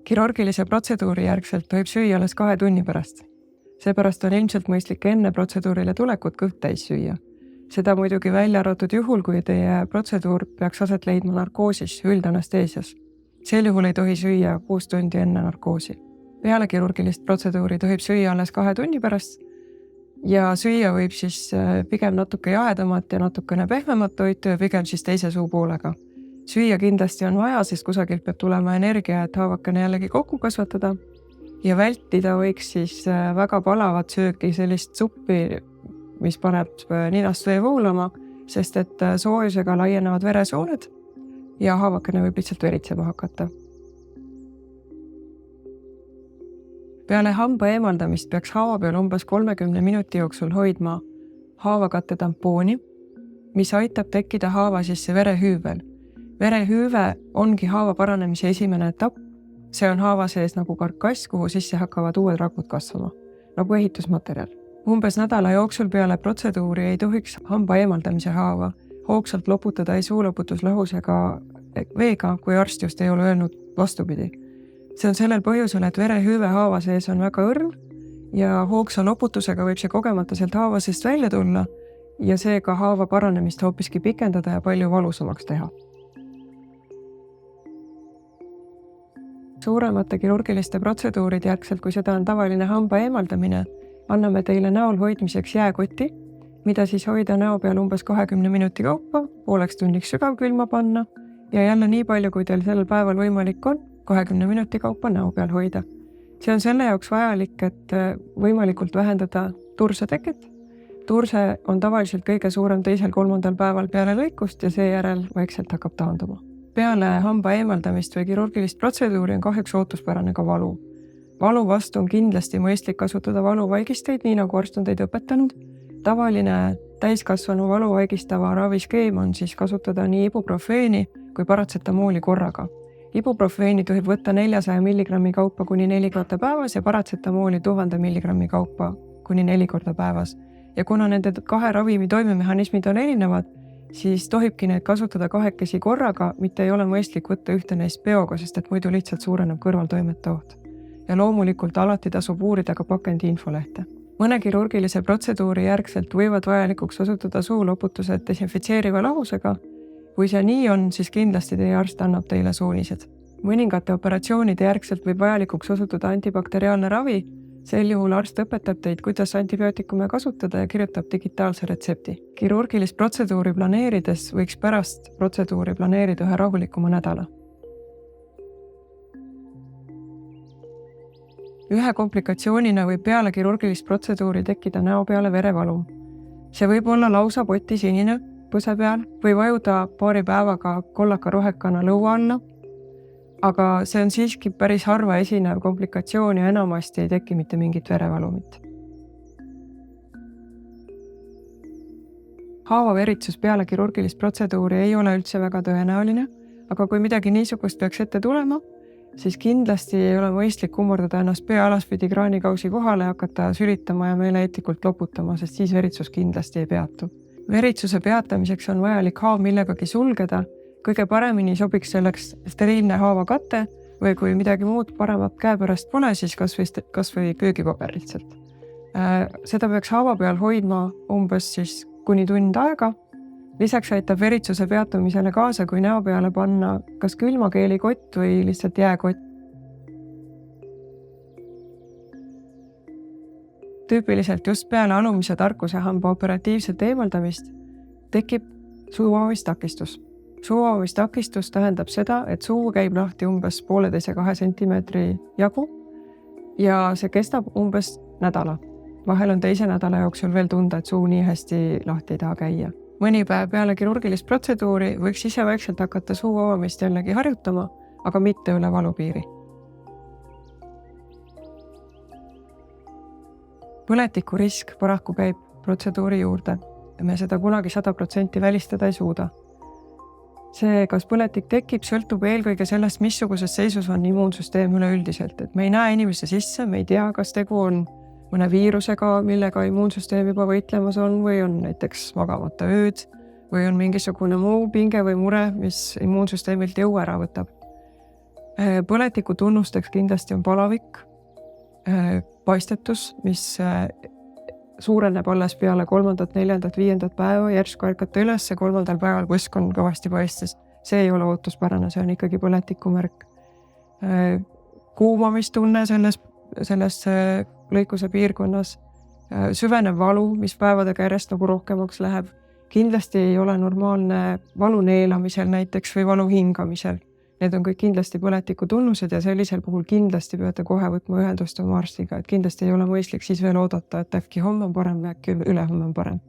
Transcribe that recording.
Kirurgilise protseduuri järgselt tohib süüa alles 2 tunni pärast. Seepärast on ilmselt mõistlik enne protseduurile tulekut kõht täis süüa. Seda muidugi välja arvatud juhul, kui teie protseduur peaks aset leidma narkoosis, üldanesteesias. Sel juhul ei tohi süüa 6 tundi enne narkoosi. Peale kirurgilist protseduuri tohib süüa alles 2 tunni pärast ja süüa võib siis pigem natuke jahedamat ja natukene pehmemat toitu ja pigem siis teise suupoolega. Süüa kindlasti on vaja, sest kusagilt peab tulema energia, et haavakene jällegi kokku kasvatada ja vältida võiks siis väga palavat sööki, sellist suppi, mis paneb ninast vee voolama, sest et soojusega laienevad veresooned ja haavakene võib lihtsalt veritsema hakata. Peale hamba eemaldamist peaks haava peal umbes 30 minuti jooksul hoidma haavakatte tampooni, mis aitab tekkida haava sisse verehüüvel. Verehüüve ongi haava paranemise esimene etapp. See on haava sees nagu karkass, kuhu sisse hakkavad uued rakud kasvama, nagu ehitusmaterjal. Umbes nädala jooksul peale protseduuri ei tohiks hamba eemaldamise haava hoogsalt loputada ei suuloputuslahusega veega, kui arst just ei ole öelnud vastupidi. See on sellel põhjusel, et verehüüve haava sees on väga õrn ja hoogsa loputusega võib see kogemata sealt haava seest välja tulla ja seega haava paranemist hoopiski pikendada ja palju valusamaks teha. Suuremate kirurgiliste protseduurid järgselt, kui seda on tavaline hamba eemaldamine, anname teile näol hoidmiseks jääkoti, mida siis hoida näo peal umbes 20 minuti kaupa, pooleks tunniks sügavkülma panna ja jälle nii palju, kui teil sellel päeval võimalik on, 20 minuti kaupa näo peal hoida. See on selle jaoks vajalik, et võimalikult vähendada turse teket. Turse on tavaliselt kõige suurem 2.–3. päeval peale lõikust ja seejärel vaikselt hakkab taanduma. Peale hamba eemaldamist või kirurgilist protseduuri on kahjuks ootuspärane ka valu. Valu vastu on kindlasti mõistlik kasutada valuvaigisteid, nii nagu arst on teid õpetanud. Tavaline täiskasvanu valuvaigistava raviskeem on siis kasutada nii ibuprofeeni kui paratsetamooli korraga. Ibuprofeeni tohib võtta 400 mg kaupa kuni 4 korda päevas ja paratsetamooli 1000 mg kaupa kuni 4 korda päevas. Ja kuna nende 2 ravimi toimemehhanismid on erinevad, siis tohibki need kasutada 2 korraga, mitte ei ole mõistlik võtta ühte neist peoga, sest et muidu lihtsalt suureneb kõrvaltoimete oht. Ja loomulikult alati tasub uurida ka pakendi infolehte. Mõne kirurgilise protseduuri järgselt võivad vajalikuks osutuda suuloputused desinfitseeriva lahusega. Kui see nii on, siis kindlasti teie arst annab teile suunised. Mõningate operatsioonide järgselt võib vajalikuks osutuda antibakteriaalne ravi. Sel juhul arst õpetab teid, kuidas antibiootikume kasutada ja kirjutab digitaalse retsepti. Kirurgilist protseduuri planeerides võiks pärast protseduuri planeerida ühe rahulikuma nädala. Ühe komplikatsioonina võib peale kirurgilist protseduuri tekkida näo peale verevalu. See võib olla lausa potisinine põse peal või vajuda paari päevaga kollaka rohekana lõua alla, aga see on siiski päris harva esinev komplikatsioon ja enamasti ei teki mitte mingit verevalumit. Haavaveritsus peale kirurgilist protseduuri ei ole üldse väga tõenäoline, aga kui midagi niisugust peaks ette tulema, siis kindlasti ei ole mõistlik kummurdada ennast pea alaspidi kraanikausi kohale ja hakata sülitama ja meeleheitlikult loputama, sest siis veritsus kindlasti ei peatu. Veritsuse peatamiseks on vajalik haav millegagi sulgeda. Kõige paremini sobiks selleks steriilne haavakate või kui midagi muud paremat käepärast pole, siis kas või köögipaber lihtsalt. Seda peaks haava peal hoidma umbes siis kuni tund aega. Lisaks aitab veritsuse peatumisele kaasa, kui näo peale panna kas külmakeelikott või lihtsalt jääkott. Tüüpiliselt just peale alumise tarkuse hamba operatiivselt eemaldamist tekib suuavamistakistus. Suuavamistakistus tähendab seda, et suu käib lahti umbes 1,5–2 sentimeetri jagu ja see kestab umbes nädala. Vahel on teise nädala jooksul veel tunda, et suu nii hästi lahti ei taha käia. Mõni päev peale kirurgilist protseduuri võiks ise vaikselt hakata suu avamist jällegi harjutama, aga mitte üle valupiiri. Põletiku risk paraku käib protseduuri juurde ja me seda kunagi 100% välistada ei suuda. See, kas põletik tekib, sõltub eelkõige sellest, missuguses seisus on immuunsüsteem üleüldiselt. Et me ei näe inimese sisse, me ei tea, kas tegu on mõne viirusega, millega immuunsüsteem juba võitlemas on või on näiteks magamata ööd või on mingisugune muu pinge või mure, mis immuunsüsteemilt jõu ära võtab. Põletiku tunnusteks kindlasti on palavik, paistetus, mis suureneb alles peale 3., 4., 5. päeva, järsku ärkate üles, 3. päeval põsk on kõvasti paistes. See ei ole ootuspärane, see on ikkagi põletiku märk. Kuumamistunne selles lõikuse piirkonnas, süvenev valu, mis päevadega järjest nagu rohkemaks läheb. Kindlasti ei ole normaalne valu neelamisel näiteks või valu hingamisel. Need on kõik kindlasti põletiku tunnused ja sellisel puhul kindlasti peate kohe võtma ühendust oma arstiga, et kindlasti ei ole mõistlik siis veel oodata, et äkki homme on parem või äkki ülehomme on parem.